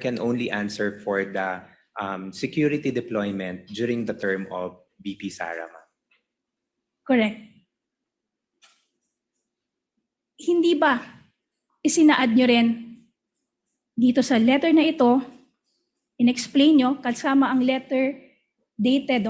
can only answer for the security deployment during the term of VP Sara, ma'am. Correct. Hindi ba isinaad nyo rin dito sa letter na ito, in-explain nyo kasama ang letter dated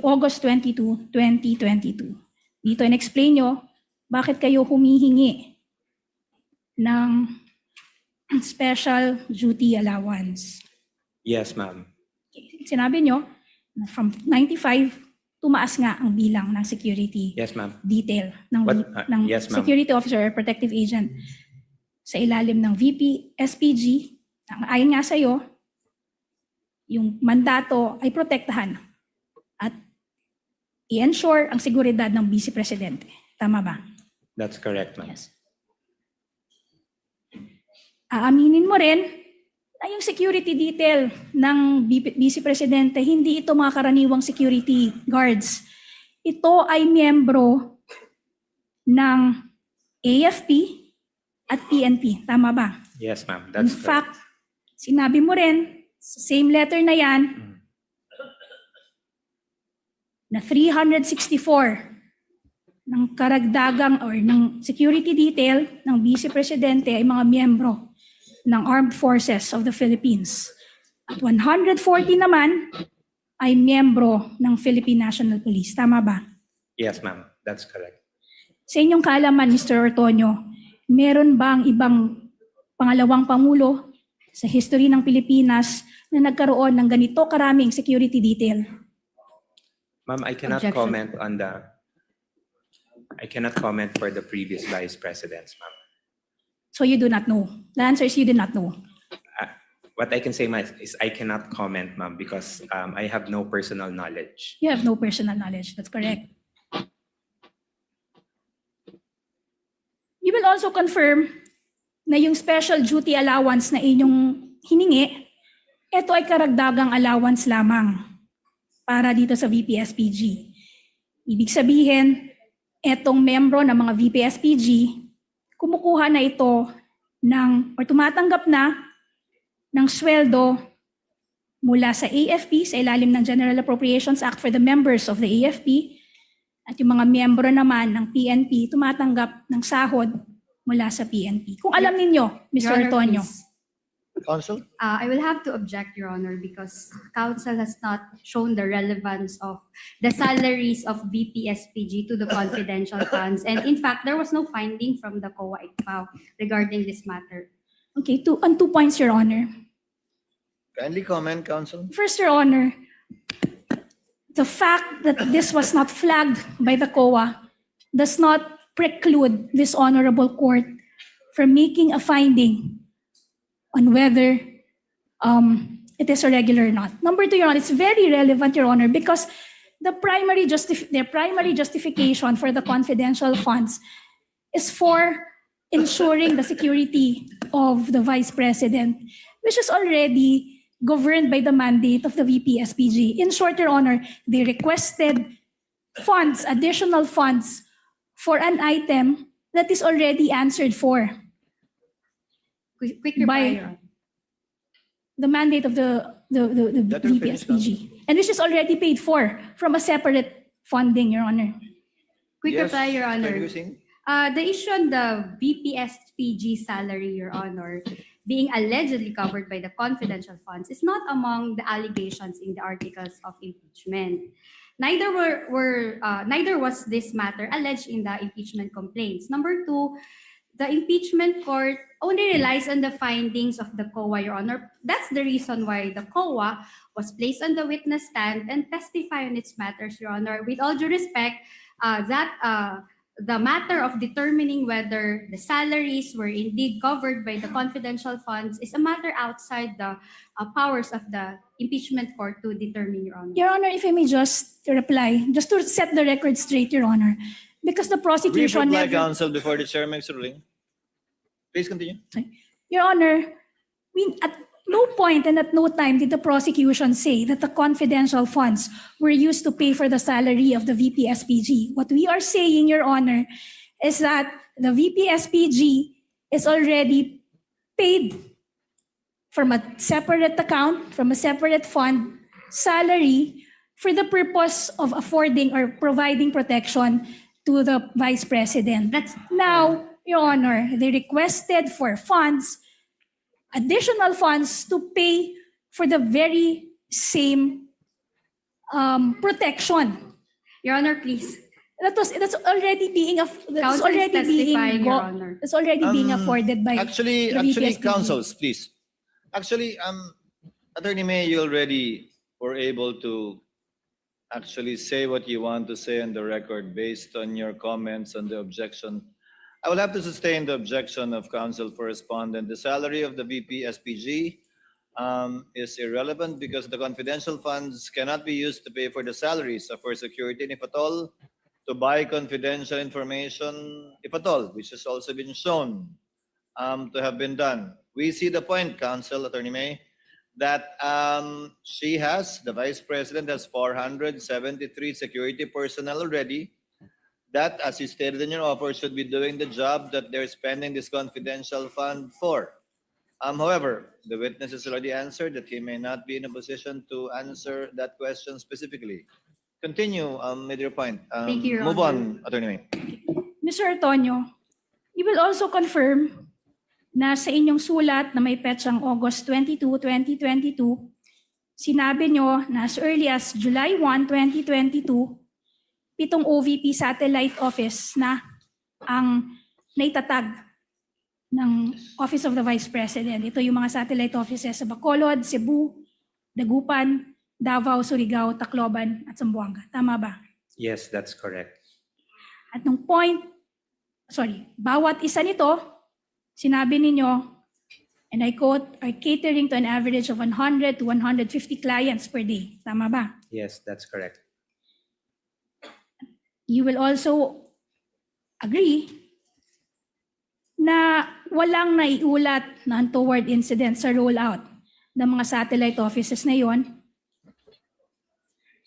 August 22, 2022. Dito in-explain nyo bakit kayo humihingi ng special duty allowance. Yes, ma'am. Sinabi nyo, from 95, tumaas nga ang bilang ng security Yes, ma'am. detail ng Yes, ma'am. security officer or protective agent sa ilalim ng VP SPG. Ayon nga sa iyo, yung mandato ay protektahan at i-ensure ang seguridad ng Vice Presidente. Tama ba? That's correct, ma'am. Yes. Aaminin mo rin na yung security detail ng Vice Presidente, hindi ito mga karaniwang security guards. Ito ay miyembro ng AFP at PNP. Tama ba? Yes, ma'am. In That's correct. fact, sinabi mo rin, sa same letter na yan, na 364 ng karagdagang or ng security detail ng Vice Presidente ay mga miyembro ng Armed Forces of the Philippines. At 140 naman ay miyembro ng Philippine National Police. Tama ba? Yes, ma'am. That's correct. Sa inyong kaalaman, Mr. Ortonio, meron bang ibang pangalawang pangulo sa history ng Pilipinas na nagkaroon ng ganito karaming security detail? Ma'am, I cannot comment on the... I cannot comment for the previous vice presidents, ma'am. So you do not know. The answer is you do not know. What I can say, ma'am, is I cannot comment, ma'am, because I have no personal knowledge. You have no personal knowledge. That's correct. You will also confirm na yung special duty allowance na inyong hiningi, ito ay karagdagang allowance lamang para dito sa VP-SPG. Ibig sabihin, etong membro ng mga VP-SPG, kumukuha na ito or tumatanggap na ng sweldo mula sa AFP, sa ilalim ng General Appropriations Act for the members of the AFP, at yung mga miyembro naman ng PNP, tumatanggap ng sahod mula sa PNP. Kung alam ninyo, Mr. Ortonio. Counsel? I will have to object, Your Honor, because Council has not shown the relevance of the salaries of VP-SPG to the confidential funds. And in fact, there was no finding from the COA ICPAO regarding this matter. Okay, on 2 points, Your Honor. Kindly comment, Counsel. First, Your Honor, the fact that this was not flagged by the COA does not preclude this honorable court from making a finding on whether it is irregular or not. Number 2, Your Honor, it's very relevant, Your Honor, because the primary justification for the confidential funds is for ensuring the security of the Vice President, which is already governed by the mandate of the VP-SPG. In short, Your Honor, they requested funds, additional funds, for an item that is already answered for Quick reply, by Your Honor. the mandate of the Let her finish, VP-SPG, and which is already paid for from a separate funding, Your Honor. Quick Yes, reply, Your Honor. Producing. The issue on the VP-SPG salary, Your Honor, being allegedly covered by the confidential funds is not among the allegations in the articles of impeachment. Neither was this matter alleged in the impeachment complaints. Number 2, the impeachment court only relies on the findings of the COA, Your Honor. That's the reason why the COA was placed on the witness stand and testify on its matters, Your Honor. With all due respect, the matter of determining whether the salaries were indeed covered by the confidential funds is a matter outside the powers of the impeachment court to determine, Your Honor. Your Honor, if I may just reply, just to set the record straight, Your Honor, because the Brief prosecution reply, never... Counsel, before the chair makes a ruling. Please continue. Your Honor, at no point and at no time did the prosecution say that the confidential funds were used to pay for the salary of the VP-SPG. What we are saying, Your Honor, is that the VP-SPG is already paid from a separate account, from a separate fund, salary for the purpose of affording or providing protection to the Vice President. Now, Your Honor, they requested for funds, additional funds to pay for the very same protection. Your Honor, please. That's already being Counsel is testifying, Your Honor. that's already being afforded by Actually, the VPSPG. counsels, please. Actually, Attorney May, you already were able to actually say what you want to say on the record based on your comments on the objection. I will have to sustain the objection of counsel for respondent. The salary of the VP SPG is irrelevant because the confidential funds cannot be used to pay for the salaries of our security, and if at all, to buy confidential information, if at all, which has also been shown to have been done. We see the point, Counsel, Attorney May, that the Vice President has 473 security personnel already, that, as you stated in your offer, should be doing the job that they're spending this confidential fund for. However, the witness has already answered that he may not be in a position to answer that question specifically. Continue with your point. Thank you, Your Move Honor. on, Attorney May. Mr. Antonio, you will also confirm na sa inyong sulat na may petsang August 22, 2022, sinabi nyo na as early as July 1, 2022, 7 OVP satellite office na ang naitatag ng Office of the Vice President. Ito yung mga satellite offices sa Bacolod, Cebu, Dagupan, Davao, Surigao, Tacloban, at Zamboanga. Tama ba? Yes, that's correct. At nung bawat isa nito, sinabi ninyo, and I quote, are catering to an average of 100 to 150 clients per day. Tama ba? Yes, that's correct. You will also agree na walang naiulat na untoward incident sa rollout ng mga satellite offices na yon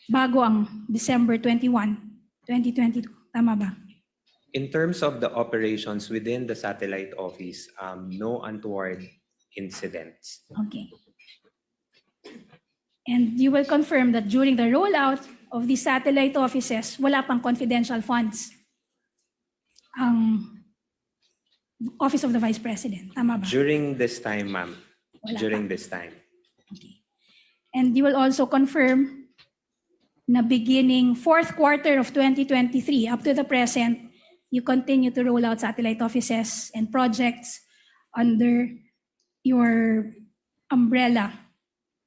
bago ang December 21, 2022. Tama ba? In terms of the operations within the satellite office, no untoward incidents. Okay. And you will confirm that during the rollout of the satellite offices, wala pang confidential funds ang Office of the Vice President. Tama ba? During this time, ma'am. Wala During pa. this time. Okay. And you will also confirm na beginning fourth quarter of 2023 up to the present, you continue to roll out satellite offices and projects under your umbrella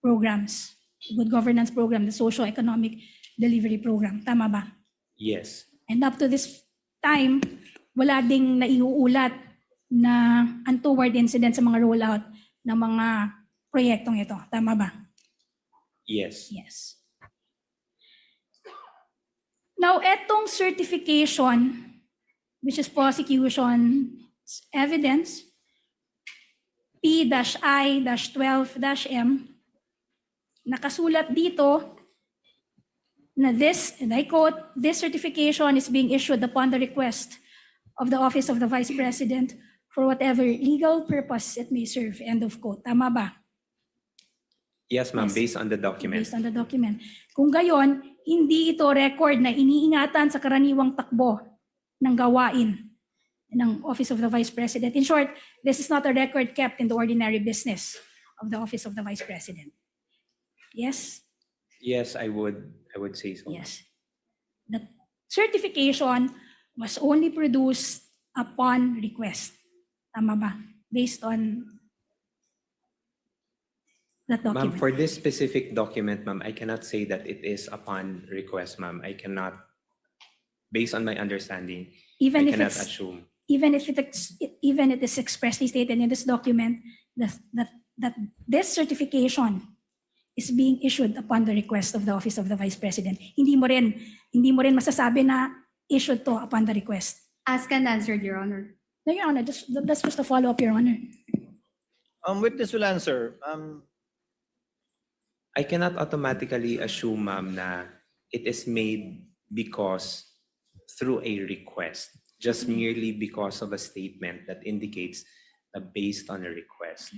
programs, good governance program, the socio-economic delivery program. Tama ba? Yes. And up to this time, wala ding naiuulat na untoward incident sa mga rollout ng mga proyektong ito. Tama ba? Yes. Yes. Now, etong certification, which is prosecution evidence, P-I-12-M, nakasulat dito na this, and I quote, this certification is being issued upon the request of the Office of the Vice President for whatever legal purpose it may serve. End of quote. Tama ba? Yes, ma'am, Yes. based on the document. Based on the document. Kung gayon, hindi ito record na iniingatan sa karaniwang takbo ng gawain ng Office of the Vice President. In short, this is not a record kept in the ordinary business of the Office of the Vice President. Yes? Yes, I would say so. Yes. The certification was only produced upon request. Tama ba? Based on that Ma'am, document. for this specific document, ma'am, I cannot say that it is upon request, ma'am. I cannot, based on my understanding, Even I if cannot it's assume. even if it is expressly stated in this document that this certification is being issued upon the request of the Office of the Vice President. Hindi mo rin masasabi na issued to upon the request. Asked and answered, Your Honor. No, Your Honor, that's just a follow-up, Your Honor. Witness will answer. I cannot automatically assume, ma'am, na it is made because through a request, just merely because of a statement that indicates that based on a request.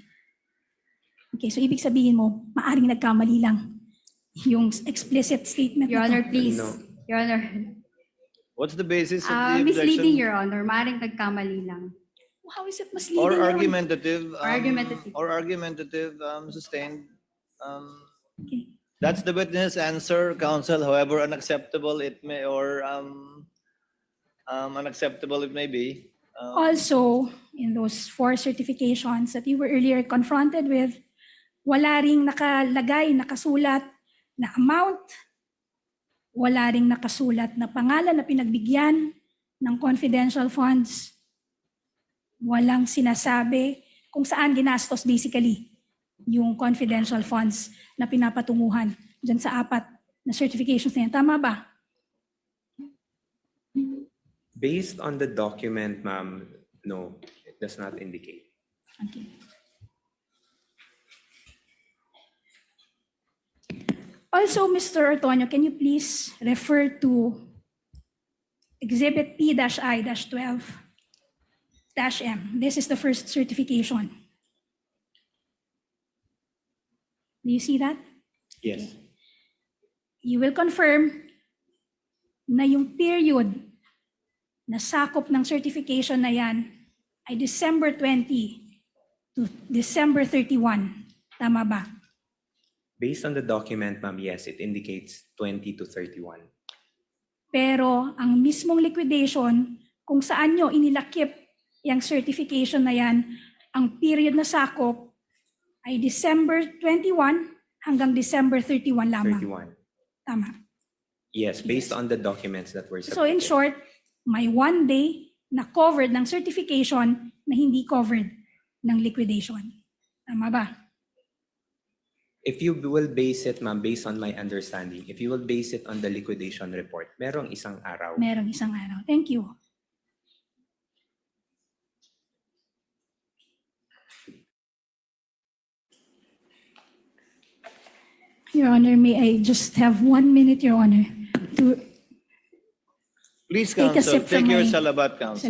Okay, so ibig sabihin mo, maaring nagkamali lang yung explicit statement Your na to. Honor, please. No. Your Honor. What's the basis of the Misleading, objection? Your Honor. Maaaring nagkamali lang. How is it misleading? Or Your Honor? argumentative. Argumentative. Or argumentative, sustained. Okay. That's the witness answer, counsel, however unacceptable it may, or unacceptable it may be. Also, in those 4 certifications that you were earlier confronted with, wala ring nakalagay, nakasulat na amount, wala ring nakasulat na pangalan na pinagbigyan ng confidential funds. Walang sinasabi kung saan ginastos basically yung confidential funds na pinapatunguhan dyan sa 4 na certifications na yan. Tama ba? Based on the document, ma'am, no, it does not indicate. Okay. Also, Mr. Ortonio, can you please refer to Exhibit P-I-12-M? This is the first certification. Do you see that? Yes. You will confirm na yung period na sakop ng certification na yan ay December 20 to December 31. Tama ba? Based on the document, ma'am, yes, it indicates 20 to 31. Pero ang mismong liquidation, kung saan nyo inilakip yung certification na yan, ang period na sakop ay December 21 hanggang December 31 lamang. 31. Tama. Yes, based on the documents that were So in submitted. short, may 1 day na covered ng certification na hindi covered ng liquidation. Tama ba? If you will base it, ma'am, based on my understanding, if you will base it on the liquidation report, merong isang araw. Merong isang araw. Thank you. Your Honor, may I just have 1 minute, Your Honor, to Please, Take a counsel, sip from take your my- salabat, counsel.